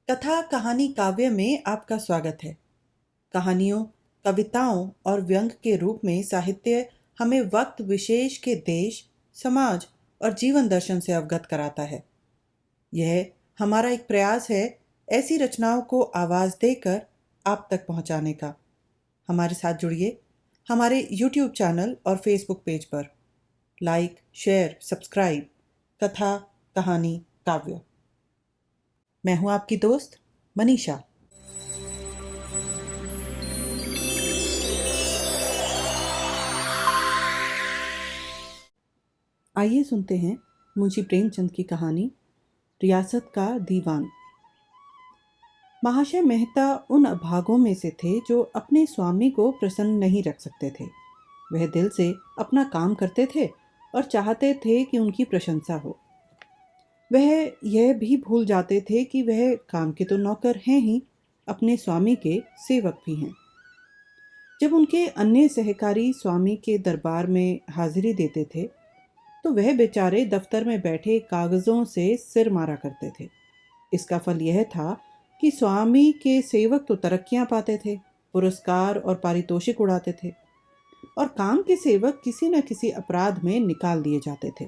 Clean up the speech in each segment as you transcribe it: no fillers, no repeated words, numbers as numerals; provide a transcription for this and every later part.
कथा कहानी काव्य में आपका स्वागत है। कहानियों, कविताओं और व्यंग के रूप में साहित्य हमें वक्त विशेष के देश, समाज और जीवन दर्शन से अवगत कराता है। यह हमारा एक प्रयास है ऐसी रचनाओं को आवाज़ देकर आप तक पहुंचाने का। हमारे साथ जुड़िए हमारे YouTube चैनल और Facebook पेज पर। Like, share, subscribe. कथा कहानी काव्य। मैं हूं आपकी दोस्त मनीषा। आइए सुनते हैं मुंशी प्रेमचंद की कहानी रियासत का दीवान। महाशय मेहता उन अभागों में से थे जो अपने स्वामी को प्रसन्न नहीं रख सकते थे। वह दिल से अपना काम करते थे और चाहते थे कि उनकी प्रशंसा हो। वह यह भी भूल जाते थे कि वह काम के तो नौकर हैं ही, अपने स्वामी के सेवक भी हैं। जब उनके अन्य सहकारी स्वामी के दरबार में हाजिरी देते थे तो वह बेचारे दफ्तर में बैठे कागजों से सिर मारा करते थे। इसका फल यह था कि स्वामी के सेवक तो तरक्कियां पाते थे, पुरस्कार और पारितोषिक उड़ाते थे, और काम के सेवक किसी न किसी अपराध में निकाल दिए जाते थे।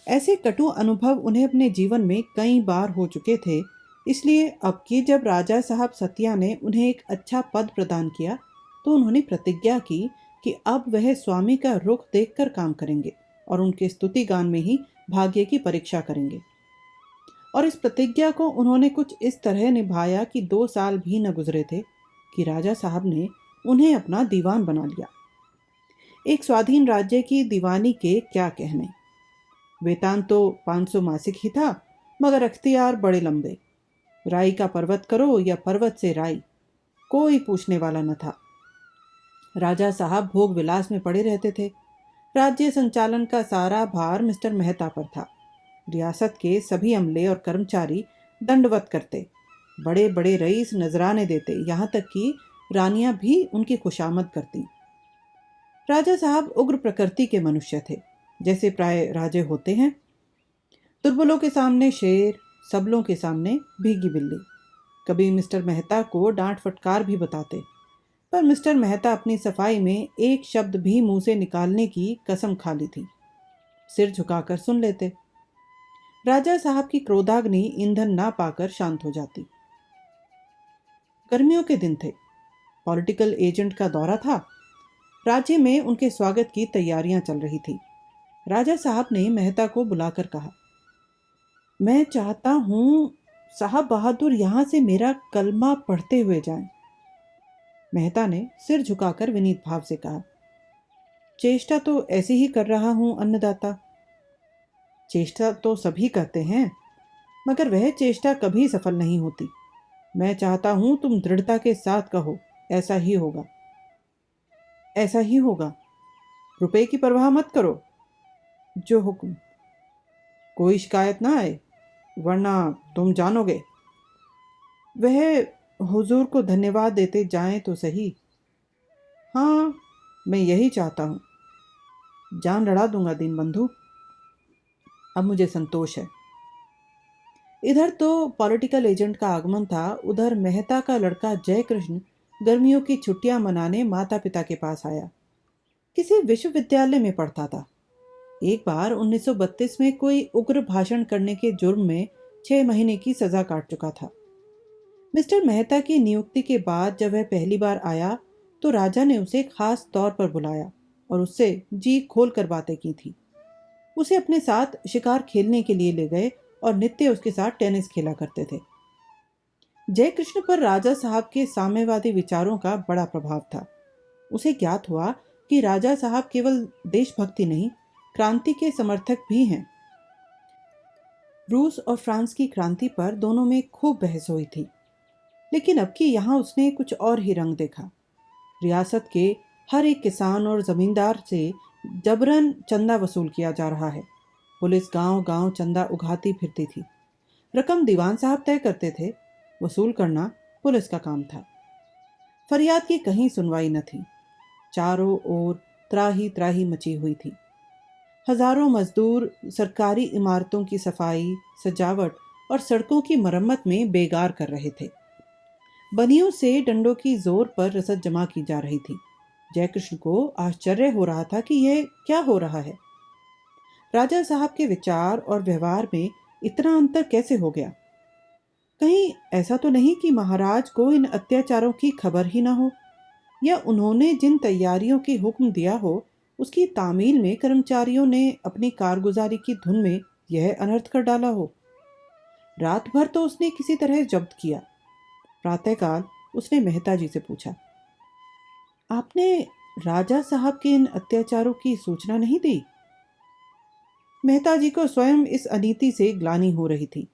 ऐसे कटु अनुभव उन्हें अपने जीवन में कई बार हो चुके थे। इसलिए अब की जब राजा साहब सतिया ने उन्हें एक अच्छा पद प्रदान किया तो उन्होंने प्रतिज्ञा की कि अब वह स्वामी का रुख देखकर काम करेंगे और उनके स्तुति गान में ही भाग्य की परीक्षा करेंगे। और इस प्रतिज्ञा को उन्होंने कुछ इस तरह निभाया कि 2 साल भी न गुजरे थे कि राजा साहब ने उन्हें अपना दीवान बना लिया। एक स्वाधीन राज्य की दीवानी के क्या कहने। वेतन तो 500 मासिक ही था, मगर अख्तियार बड़े लंबे। राई का पर्वत करो या पर्वत से राई, कोई पूछने वाला न था। राजा साहब भोग विलास में पड़े रहते थे। राज्य संचालन का सारा भार मिस्टर मेहता पर था। रियासत के सभी अमले और कर्मचारी दंडवत करते, बड़े बड़े रईस नजराने देते, यहाँ तक कि रानियां भी उनकी खुशामद करती। राजा साहब उग्र प्रकृति के मनुष्य थे, जैसे प्राय राजे होते हैं। दुर्बलों के सामने शेर, सबलों के सामने भीगी बिल्ली। कभी मिस्टर मेहता को डांट फटकार भी बताते, पर मिस्टर मेहता अपनी सफाई में एक शब्द भी मुंह से निकालने की कसम खा ली थी। सिर झुकाकर सुन लेते। राजा साहब की क्रोधाग्नि ईंधन ना पाकर शांत हो जाती। गर्मियों के दिन थे। पॉलिटिकल एजेंट का दौरा था। राज्य में उनके स्वागत की तैयारियां चल रही थी। राजा साहब ने मेहता को बुलाकर कहा, मैं चाहता हूं साहब बहादुर यहां से मेरा कलमा पढ़ते हुए जाएं। मेहता ने सिर झुकाकर विनीत भाव से कहा, चेष्टा तो ऐसे ही कर रहा हूं अन्नदाता। चेष्टा तो सभी करते हैं, मगर वह चेष्टा कभी सफल नहीं होती। मैं चाहता हूं तुम दृढ़ता के साथ कहो, ऐसा ही होगा, ऐसा ही होगा। रुपए की परवाह मत करो, जो हुक्म। कोई शिकायत ना आए, वरना तुम जानोगे। वह हुजूर को धन्यवाद देते जाएं तो सही। हाँ, मैं यही चाहता हूं। जान लड़ा दूंगा दीनबंधु, अब मुझे संतोष है। इधर तो पॉलिटिकल एजेंट का आगमन था, उधर मेहता का लड़का जयकृष्ण गर्मियों की छुट्टियां मनाने माता पिता के पास आया। किसी विश्वविद्यालय में पढ़ता था। एक बार 1932 में कोई उग्र भाषण करने के जुर्म में 6 महीने की सजा काट चुका था। मिस्टर मेहता की नियुक्ति के बाद जब वह पहली बार आया तो राजा ने उसे खास तौर पर बुलाया और उससे जी खोल कर बातें की थी। उसे अपने साथ शिकार खेलने के लिए ले गए और नित्य उसके साथ टेनिस खेला करते थे। जयकृष्ण पर राजा साहब के साम्यवादी विचारों का बड़ा प्रभाव था। उसे ज्ञात हुआ कि राजा साहब केवल देशभक्ति नहीं, क्रांति के समर्थक भी हैं। रूस और फ्रांस की क्रांति पर दोनों में खूब बहस हुई थी, लेकिन अब की यहाँ उसने कुछ और ही रंग देखा। रियासत के हर एक किसान और जमींदार से जबरन चंदा वसूल किया जा रहा है। पुलिस गांव गांव चंदा उगाती फिरती थी। रकम दीवान साहब तय करते थे, वसूल करना पुलिस का काम था। फरियाद की कहीं सुनवाई न थी। चारों ओर त्राही त्राही मची हुई थी। हजारों मजदूर सरकारी इमारतों की सफाई, सजावट और सड़कों की मरम्मत में बेगार कर रहे थे। बनियों से डंडों की जोर पर रसद जमा की जा रही थी। जयकृष्ण को आश्चर्य हो रहा था कि यह क्या हो रहा है। राजा साहब के विचार और व्यवहार में इतना अंतर कैसे हो गया? कहीं ऐसा तो नहीं कि महाराज को इन अत्याचारों की खबर ही ना हो, या उन्होंने जिन तैयारियों की हुक्म दिया हो उसकी तामील में कर्मचारियों ने अपनी कारगुजारी की धुन में यह अनर्थ कर डाला हो। रात भर तो उसने किसी तरह जब्त किया। प्रातःकाल उसने मेहता जी से पूछा, आपने राजा साहब के इन अत्याचारों की सूचना नहीं दी? मेहता जी को स्वयं इस अनीति से ग्लानि हो रही थी।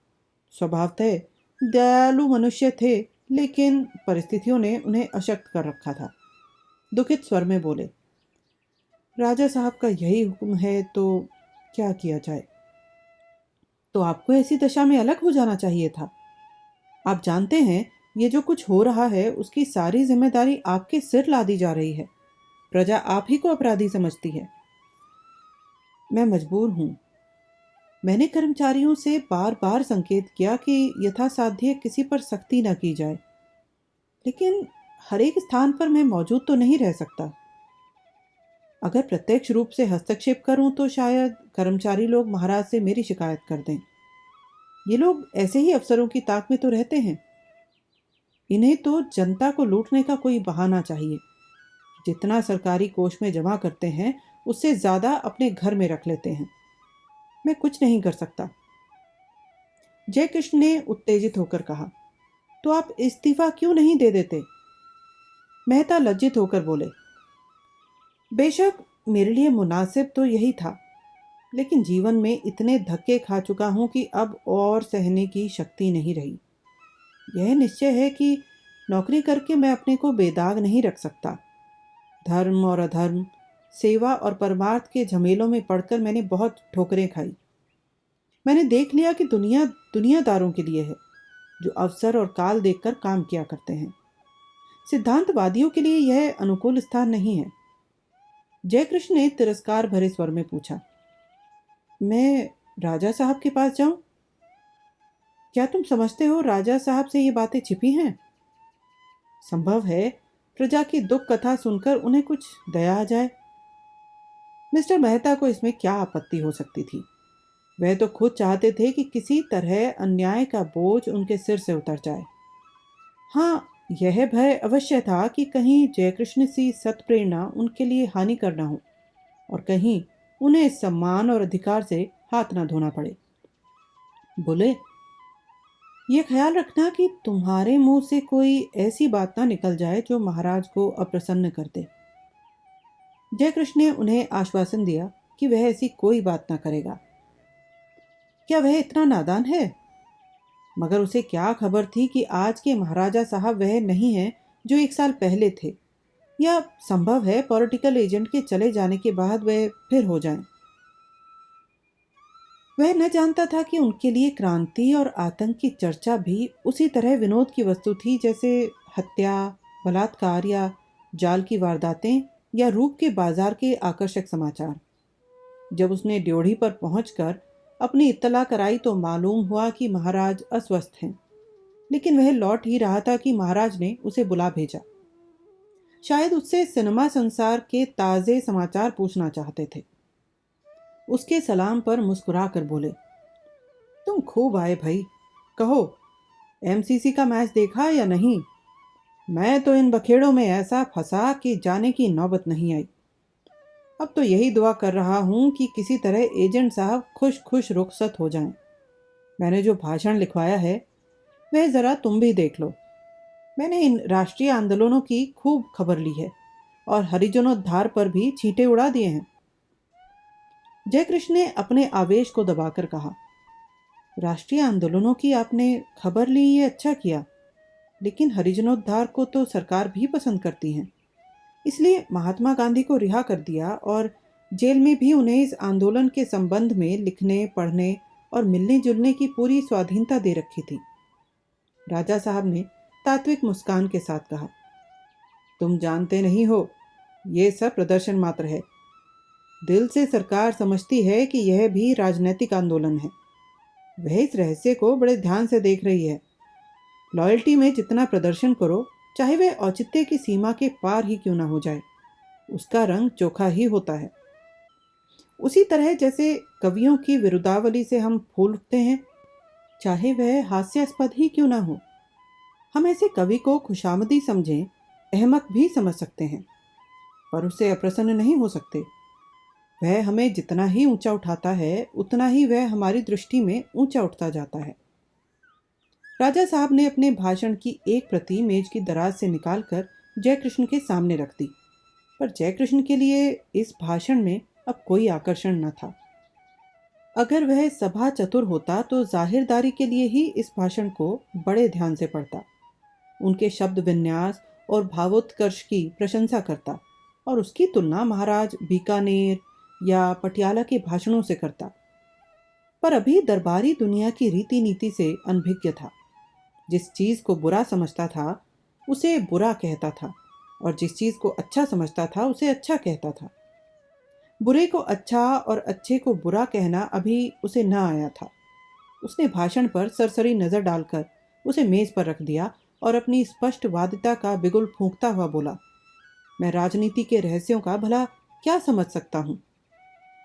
स्वभावतः दयालु मनुष्य थे, लेकिन परिस्थितियों ने उन्हें अशक्त कर रखा था। दुखित स्वर में बोले, राजा साहब का यही हुक्म है तो क्या किया जाए? तो आपको ऐसी दशा में अलग हो जाना चाहिए था। आप जानते हैं ये जो कुछ हो रहा है उसकी सारी जिम्मेदारी आपके सिर लादी जा रही है। प्रजा आप ही को अपराधी समझती है। मैं मजबूर हूं। मैंने कर्मचारियों से बार बार संकेत किया कि यथासाध्य किसी पर सख्ती न की जाए, लेकिन हर एक स्थान पर मैं मौजूद तो नहीं रह सकता। अगर प्रत्यक्ष रूप से हस्तक्षेप करूं तो शायद कर्मचारी लोग महाराज से मेरी शिकायत कर दें। ये लोग ऐसे ही अफसरों की ताक में तो रहते हैं। इन्हें तो जनता को लूटने का कोई बहाना चाहिए। जितना सरकारी कोष में जमा करते हैं उससे ज्यादा अपने घर में रख लेते हैं। मैं कुछ नहीं कर सकता। जयकृष्ण ने उत्तेजित होकर कहा, तो आप इस्तीफा क्यों नहीं दे देते? मेहता लज्जित होकर बोले, बेशक मेरे लिए मुनासिब तो यही था, लेकिन जीवन में इतने धक्के खा चुका हूं कि अब और सहने की शक्ति नहीं रही। यह निश्चय है कि नौकरी करके मैं अपने को बेदाग नहीं रख सकता। धर्म और अधर्म, सेवा और परमार्थ के झमेलों में पड़कर मैंने बहुत ठोकरें खाई। मैंने देख लिया कि दुनिया दुनियादारों के लिए है, जो अवसर और काल देखकर काम किया करते हैं। सिद्धांतवादियों के लिए यह अनुकूल स्थान नहीं है। जयकृष्ण ने तिरस्कार भरे स्वर में पूछा, मैं राजा साहब के पास जाऊं? क्या तुम समझते हो राजा साहब से ये बातें छिपी हैं? संभव है प्रजा की दुख कथा सुनकर उन्हें कुछ दया आ जाए। मिस्टर मेहता को इसमें क्या आपत्ति हो सकती थी? वह तो खुद चाहते थे कि किसी तरह अन्याय का बोझ उनके सिर से उतर जाए। हाँ, यह भय अवश्य था कि कहीं जयकृष्ण सी सत्प्रेरणा उनके लिए हानि करना हो और कहीं उन्हें सम्मान और अधिकार से हाथ न धोना पड़े। बोले, यह ख्याल रखना कि तुम्हारे मुंह से कोई ऐसी बात ना निकल जाए जो महाराज को अप्रसन्न कर दे। जयकृष्ण ने उन्हें आश्वासन दिया कि वह ऐसी कोई बात ना करेगा। क्या वह इतना नादान है? मगर उसे क्या खबर थी कि आज के महाराजा साहब वह नहीं हैं जो 1 साल पहले थे, या संभव है पॉलिटिकल एजेंट के चले जाने के बाद वह फिर हो जाएं। वह न जानता था कि उनके लिए क्रांति और आतंक की चर्चा भी उसी तरह विनोद की वस्तु थी जैसे हत्या, बलात्कार या जाल की वारदातें या रूप के बाजार के आकर्षक समाचार। जब उसने ड्योढ़ी पर पहुंचकर अपनी इत्तला कराई तो मालूम हुआ कि महाराज अस्वस्थ हैं, लेकिन वह लौट ही रहा था कि महाराज ने उसे बुला भेजा। शायद उससे सिनेमा संसार के ताज़े समाचार पूछना चाहते थे। उसके सलाम पर मुस्कुरा कर बोले, तुम खूब आए भाई। कहो, एमसीसी का मैच देखा या नहीं? मैं तो इन बखेड़ों में ऐसा फंसा कि जाने की नौबत नहीं आई। अब तो यही दुआ कर रहा हूं कि किसी तरह एजेंट साहब खुश खुश रुखसत हो जाएं। मैंने जो भाषण लिखवाया है वह ज़रा तुम भी देख लो। मैंने इन राष्ट्रीय आंदोलनों की खूब खबर ली है और हरिजनोद्धार पर भी छींटे उड़ा दिए हैं। जयकृष्ण ने अपने आवेश को दबाकर कहा, राष्ट्रीय आंदोलनों की आपने खबर ली, ये अच्छा किया, लेकिन हरिजनोद्धार को तो सरकार भी पसंद करती है। इसलिए महात्मा गांधी को रिहा कर दिया और जेल में भी उन्हें इस आंदोलन के संबंध में लिखने, पढ़ने और मिलने जुलने की पूरी स्वाधीनता दे रखी थी। राजा साहब ने तात्विक मुस्कान के साथ कहा, तुम जानते नहीं हो, ये सब प्रदर्शन मात्र है। दिल से सरकार समझती है कि यह भी राजनीतिक आंदोलन है। वह इस रहस्य को बड़े ध्यान से देख रही है। लॉयल्टी में जितना प्रदर्शन करो, चाहे वह औचित्य की सीमा के पार ही क्यों ना हो जाए, उसका रंग चोखा ही होता है। उसी तरह जैसे कवियों की विरुदावली से हम फूल उठते हैं, चाहे वह हास्यास्पद ही क्यों ना हो। हम ऐसे कवि को खुशामदी समझें, अहमक भी समझ सकते हैं, पर उससे अप्रसन्न नहीं हो सकते। वह हमें जितना ही ऊंचा उठाता है, उतना ही वह हमारी दृष्टि में ऊंचा उठता जाता है। राजा साहब ने अपने भाषण की एक प्रति मेज की दराज से निकालकर जयकृष्ण के सामने रख दी, पर जयकृष्ण के लिए इस भाषण में अब कोई आकर्षण न था। अगर वह सभा चतुर होता तो जाहिरदारी के लिए ही इस भाषण को बड़े ध्यान से पढ़ता, उनके शब्द विन्यास और भावोत्कर्ष की प्रशंसा करता और उसकी तुलना महाराज बीकानेर या पटियाला के भाषणों से करता। पर अभी दरबारी दुनिया की रीति नीति से अनभिज्ञ था। जिस चीज को बुरा समझता था उसे बुरा कहता था, और जिस चीज को अच्छा समझता था उसे अच्छा कहता था। बुरे को अच्छा और अच्छे को बुरा कहना अभी उसे न आया था। उसने भाषण पर सरसरी नजर डालकर उसे मेज पर रख दिया और अपनी स्पष्ट वादिता का बिगुल फूंकता हुआ बोला, मैं राजनीति के रहस्यों का भला क्या समझ सकता हूँ,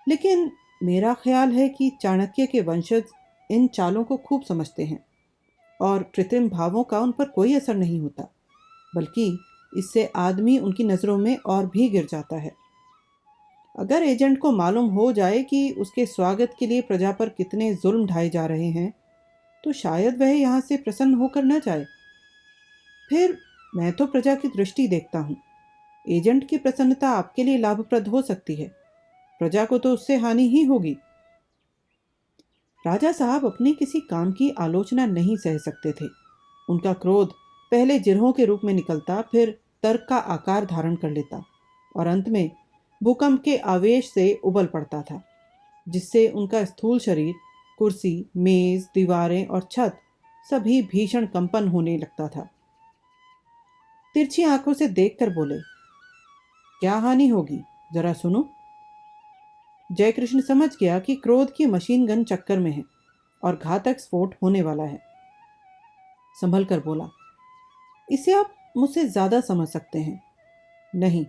लेकिन मेरा ख्याल है कि चाणक्य के वंशज इन चालों को खूब समझते हैं और कृत्रिम भावों का उन पर कोई असर नहीं होता, बल्कि इससे आदमी उनकी नज़रों में और भी गिर जाता है। अगर एजेंट को मालूम हो जाए कि उसके स्वागत के लिए प्रजा पर कितने जुल्म ढाए जा रहे हैं, तो शायद वह यहाँ से प्रसन्न होकर न जाए। फिर मैं तो प्रजा की दृष्टि देखता हूँ। एजेंट की प्रसन्नता आपके लिए लाभप्रद हो सकती है, प्रजा को तो उससे हानि ही होगी। राजा साहब अपने किसी काम की आलोचना नहीं सह सकते थे। उनका क्रोध पहले जिरहों के रूप में निकलता, फिर तर्क का आकार धारण कर लेता और अंत में भूकंप के आवेश से उबल पड़ता था, जिससे उनका स्थूल शरीर, कुर्सी, मेज, दीवारें और छत सभी भीषण कंपन होने लगता था। तिरछी आंखों से देखकर बोले, क्या हानि होगी, जरा सुनो। जयकृष्ण समझ गया कि क्रोध की मशीन गन चक्कर में है और घातक स्फोट होने वाला है। संभल कर बोला, इसे आप मुझसे ज्यादा समझ सकते हैं। नहीं,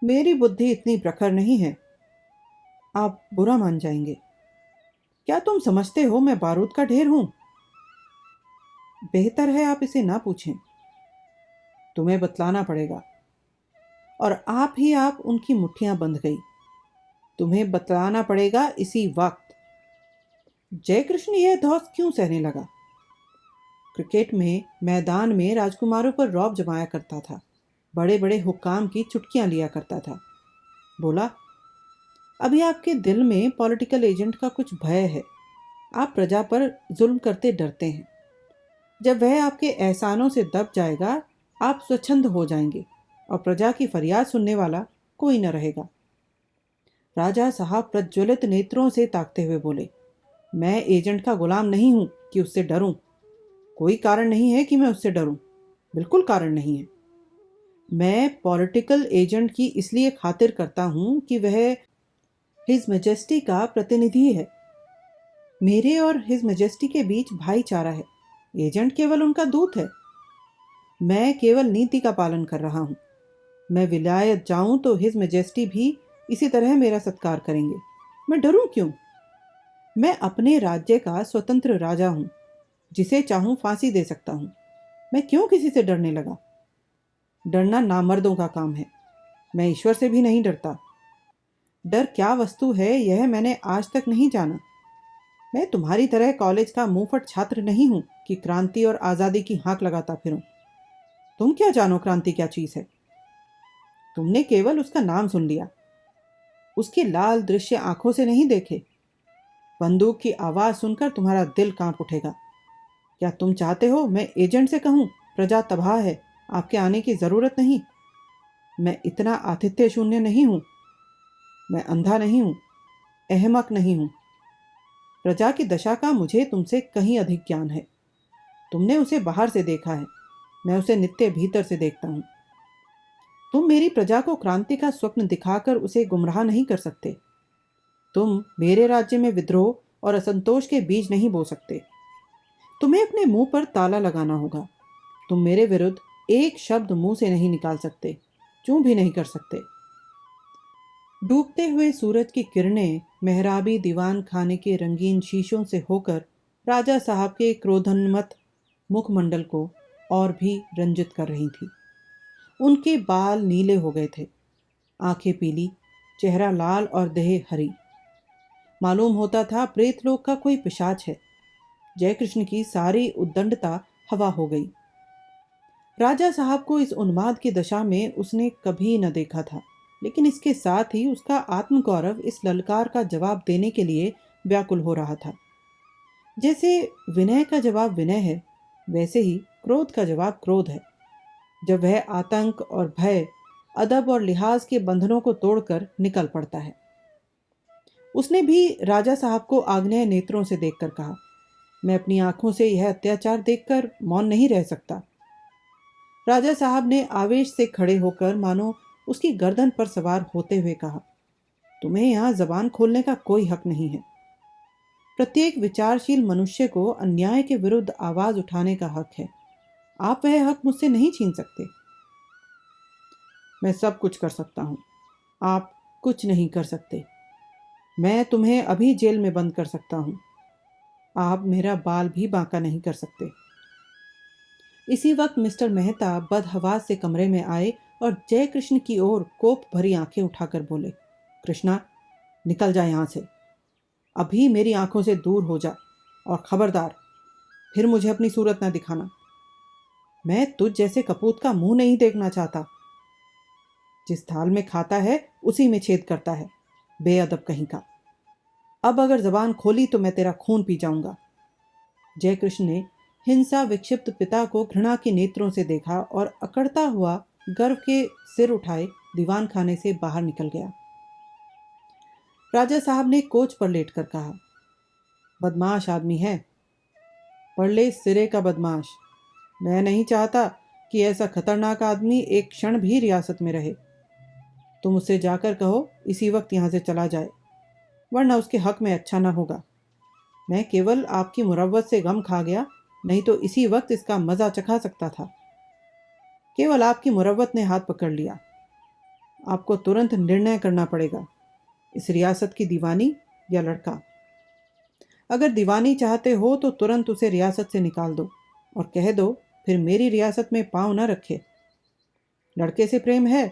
मेरी बुद्धि इतनी प्रखर नहीं है, आप बुरा मान जाएंगे। क्या तुम समझते हो मैं बारूद का ढेर हूं? बेहतर है आप इसे ना पूछें। तुम्हें बतलाना पड़ेगा। और आप उनकी मुट्ठियां बंध गई। तुम्हें बतलाना पड़ेगा इसी वक्त। जयकृष्ण यह धौंस क्यों सहने लगा? क्रिकेट में मैदान में राजकुमारों पर रौब जमाया करता था, बड़े बड़े हुक्काम की चुटकियां लिया करता था। बोला, अभी आपके दिल में पॉलिटिकल एजेंट का कुछ भय है। आप प्रजा पर जुल्म करते डरते हैं। जब वह आपके एहसानों से दब जाएगा, आप स्वच्छंद हो जाएंगे और प्रजा की फरियाद सुनने वाला कोई न रहेगा। राजा साहब प्रज्वलित नेत्रों से ताकते हुए बोले, मैं एजेंट का गुलाम नहीं हूं कि उससे डरूं। कोई कारण नहीं है कि मैं उससे डरूं, बिल्कुल कारण नहीं है। मैं पॉलिटिकल एजेंट की इसलिए खातिर करता हूं कि वह हिज मैजेस्टी का प्रतिनिधि है। मेरे और हिज मैजेस्टी के बीच भाईचारा है। एजेंट केवल उनका दूत है। मैं केवल नीति का पालन कर रहा हूं। मैं विलायत जाऊं तो हिज मैजेस्टी भी इसी तरह मेरा सत्कार करेंगे। मैं डरूं क्यों? मैं अपने राज्य का स्वतंत्र राजा हूं, जिसे चाहूं फांसी दे सकता हूं। मैं क्यों किसी से डरने लगा? डरना नामर्दों का काम है। मैं ईश्वर से भी नहीं डरता। डर क्या वस्तु है यह मैंने आज तक नहीं जाना। मैं तुम्हारी तरह कॉलेज का मुंहफट छात्र नहीं हूं कि क्रांति और आज़ादी की हाँक लगाता फिरूं। तुम क्या जानो क्रांति क्या चीज है? तुमने केवल उसका नाम सुन लिया, उसकी लाल दृश्य आंखों से नहीं देखे। बंदूक की आवाज सुनकर तुम्हारा दिल कांप उठेगा। क्या तुम चाहते हो मैं एजेंट से कहूं, प्रजा तबाह है, आपके आने की जरूरत नहीं? मैं इतना आतिथ्य शून्य नहीं हूं। मैं अंधा नहीं हूं, अहमक नहीं हूं। प्रजा की दशा का मुझे तुमसे कहीं अधिक ज्ञान है। तुमने उसे बाहर से देखा है, मैं उसे नित्य भीतर से देखता हूं। तुम मेरी प्रजा को क्रांति का स्वप्न दिखाकर उसे गुमराह नहीं कर सकते। तुम मेरे राज्य में विद्रोह और असंतोष के बीज नहीं बो सकते। तुम्हें अपने मुंह पर ताला लगाना होगा। तुम मेरे विरुद्ध एक शब्द मुंह से नहीं निकाल सकते, चूं भी नहीं कर सकते। डूबते हुए सूरज की किरणें मेहराबी दीवान खाने के रंगीन शीशों से होकर राजा साहब के क्रोधोन्मत्त मुखमंडल को और भी रंजित कर रही थी। उनके बाल नीले हो गए थे, आंखें पीली, चेहरा लाल और देह हरी। मालूम होता था प्रेतलोक का कोई पिशाच है। जयकृष्ण की सारी उद्दंडता हवा हो गई। राजा साहब को इस उन्माद की दशा में उसने कभी न देखा था, लेकिन इसके साथ ही उसका आत्मगौरव इस ललकार का जवाब देने के लिए व्याकुल हो रहा था। जैसे विनय का जवाब विनय है, वैसे ही क्रोध का जवाब क्रोध है। जब वह आतंक और भय, अदब और लिहाज के बंधनों को तोड़कर निकल पड़ता है। उसने भी राजा साहब को आग्नेय नेत्रों से देखकर कहा, मैं अपनी आंखों से यह अत्याचार देखकर मौन नहीं रह सकता। राजा साहब ने आवेश से खड़े होकर मानो उसकी गर्दन पर सवार होते हुए कहा, तुम्हें यहां जबान खोलने का कोई हक नहीं है। प्रत्येक विचारशील मनुष्य को अन्याय के विरुद्ध आवाज उठाने का हक है। आप वह हक मुझसे नहीं छीन सकते। मैं सब कुछ कर सकता हूं, आप कुछ नहीं कर सकते। मैं तुम्हें अभी जेल में बंद कर सकता हूं, आप मेरा बाल भी बांका नहीं कर सकते। इसी वक्त मिस्टर मेहता बदहवास से कमरे में आए और जयकृष्ण की ओर कोप भरी आंखें उठाकर बोले, कृष्णा, निकल जा यहां से, अभी मेरी आंखों से दूर हो जा, और खबरदार फिर मुझे अपनी सूरत ना दिखाना। मैं तुझ जैसे कपूत का मुंह नहीं देखना चाहता। जिस थाल में खाता है उसी में छेद करता है, बेअदब कहीं का। अब अगर जबान खोली तो मैं तेरा खून पी जाऊंगा। जयकृष्ण ने हिंसा विक्षिप्त पिता को घृणा के नेत्रों से देखा और अकड़ता हुआ गर्व के सिर उठाए दीवान खाने से बाहर निकल गया। राजा साहब ने कोच पर लेटकर कहा, बदमाश आदमी है, पढ़ ले सिरे का बदमाश। मैं नहीं चाहता कि ऐसा खतरनाक आदमी एक क्षण भी रियासत में रहे। तुम उससे जाकर कहो इसी वक्त यहां से चला जाए, वरना उसके हक में अच्छा ना होगा। मैं केवल आपकी मुरव्वत से गम खा गया, नहीं तो इसी वक्त इसका मजा चखा सकता था। केवल आपकी मुरव्वत ने हाथ पकड़ लिया। आपको तुरंत निर्णय करना पड़ेगा, इस रियासत की दीवानी या लड़का। अगर दीवानी चाहते हो तो तुरंत उसे रियासत से निकाल दो और कह दो फिर मेरी रियासत में पांव न रखे। लड़के से प्रेम है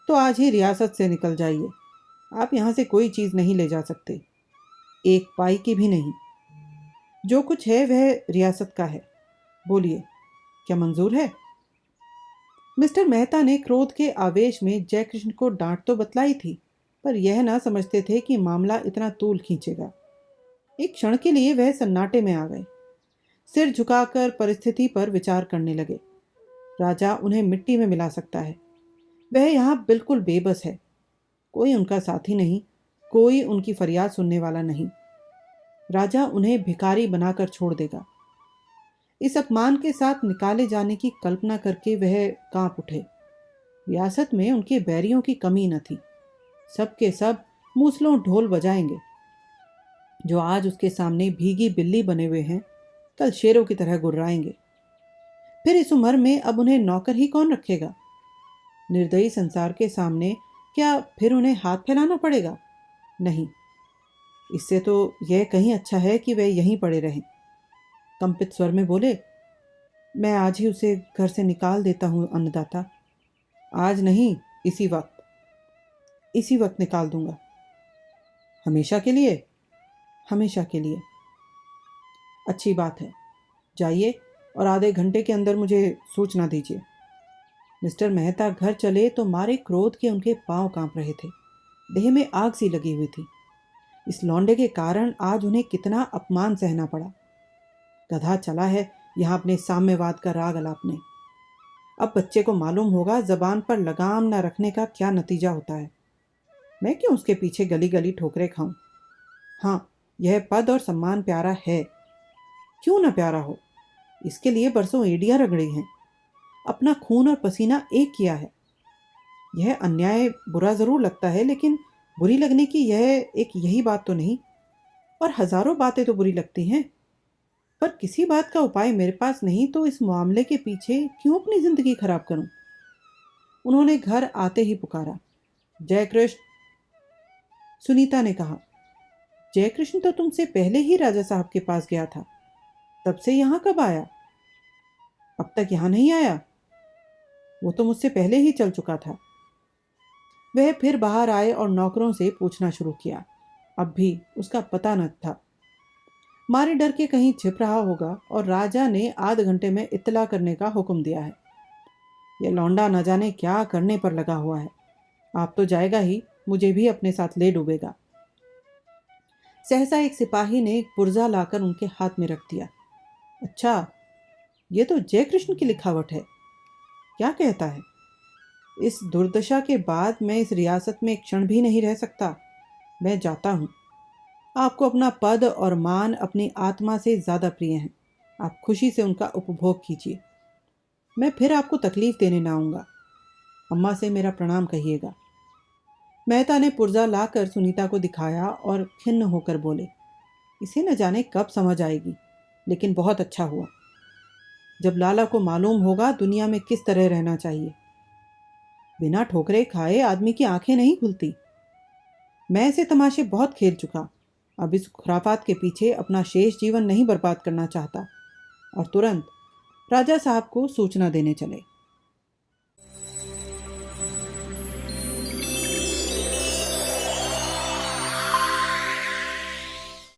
तो आज ही रियासत से निकल जाइए। आप यहां से कोई चीज नहीं ले जा सकते, एक पाई की भी नहीं। जो कुछ है वह रियासत का है। बोलिए, क्या मंजूर है? मिस्टर मेहता ने क्रोध के आवेश में जयकृष्ण को डांट तो बतलाई थी, पर यह ना समझते थे कि मामला इतना तूल खींचेगा। एक क्षण के लिए वह सन्नाटे में आ गए, सिर झुकाकर परिस्थिति पर विचार करने लगे। राजा उन्हें मिट्टी में मिला सकता है, वह यहाँ बिल्कुल बेबस है। कोई उनका साथी नहीं, कोई उनकी फरियाद सुनने वाला नहीं। राजा उन्हें भिखारी बनाकर छोड़ देगा। इस अपमान के साथ निकाले जाने की कल्पना करके वह कांप उठे। रियासत में उनके बैरियों की कमी न थी। सब के सब मूसलों ढोल बजाएंगे। जो आज उसके सामने भीगी बिल्ली बने हुए हैं, कल शेरों की तरह गुर्राएंगे। फिर इस उम्र में अब उन्हें नौकर ही कौन रखेगा? निर्दयी संसार के सामने क्या फिर उन्हें हाथ फैलाना पड़ेगा? नहीं, इससे तो यह कहीं अच्छा है कि वे यहीं पड़े रहें। कंपित स्वर में बोले, मैं आज ही उसे घर से निकाल देता हूं अन्नदाता। आज नहीं, इसी वक्त निकाल दूंगा। हमेशा के लिए? हमेशा के लिए। अच्छी बात है, जाइए और आधे घंटे के अंदर मुझे सूचना दीजिए। मिस्टर मेहता घर चले तो मारे क्रोध के उनके पांव कांप रहे थे। देह में आग सी लगी हुई थी। इस लौंडे के कारण आज उन्हें कितना अपमान सहना पड़ा। गधा चला है यहाँ अपने साम्यवाद का राग अलापने। अब बच्चे को मालूम होगा जबान पर लगाम न रखने का क्या नतीजा होता है। मैं क्यों उसके पीछे गली गली ठोकरे खाऊं? हाँ, यह पद और सम्मान प्यारा है, क्यों ना प्यारा हो। इसके लिए बरसों एड़ियां रगड़ी हैं, अपना खून और पसीना एक किया है। यह अन्याय बुरा जरूर लगता है, लेकिन बुरी लगने की यह एक यही बात तो नहीं। और हजारों बातें तो बुरी लगती हैं, पर किसी बात का उपाय मेरे पास नहीं, तो इस मामले के पीछे क्यों अपनी जिंदगी खराब करूं? उन्होंने घर आते ही पुकारा, जय कृष्ण। सुनीता ने कहा, जय कृष्ण तो तुमसे पहले ही राजा साहब के पास गया था, तब से यहाँ कब आया? अब तक यहाँ नहीं आया? वो तो मुझसे पहले ही चल चुका था। वह फिर बाहर आए और नौकरों से पूछना शुरू किया। अब भी उसका पता न था। मारे डर के कहीं छिप रहा होगा और राजा ने आध घंटे में इत्तला करने का हुक्म दिया है। यह लौंडा न जाने क्या करने पर लगा हुआ है। आप तो जाएगा ही, मुझे भी अपने साथ ले डूबेगा। सहसा एक सिपाही ने एक पुर्जा लाकर उनके हाथ में रख दिया। अच्छा, ये तो जय कृष्ण की लिखावट है। क्या कहता है? इस दुर्दशा के बाद मैं इस रियासत में एक क्षण भी नहीं रह सकता। मैं जाता हूँ। आपको अपना पद और मान अपनी आत्मा से ज़्यादा प्रिय हैं। आप खुशी से उनका उपभोग कीजिए। मैं फिर आपको तकलीफ देने ना आऊँगा। अम्मा से मेरा प्रणाम कहिएगा। मेहता ने पुर्जा लाकर सुनीता को दिखाया और खिन्न होकर बोले, इसे न जाने कब समझ आएगी, लेकिन बहुत अच्छा हुआ। जब लाला को मालूम होगा दुनिया में किस तरह रहना चाहिए। बिना ठोकरे खाए आदमी की आंखें नहीं खुलती। मैं ऐसे तमाशे बहुत खेल चुका। अब इस खुराफात के पीछे अपना शेष जीवन नहीं बर्बाद करना चाहता। और तुरंत राजा साहब को सूचना देने चले।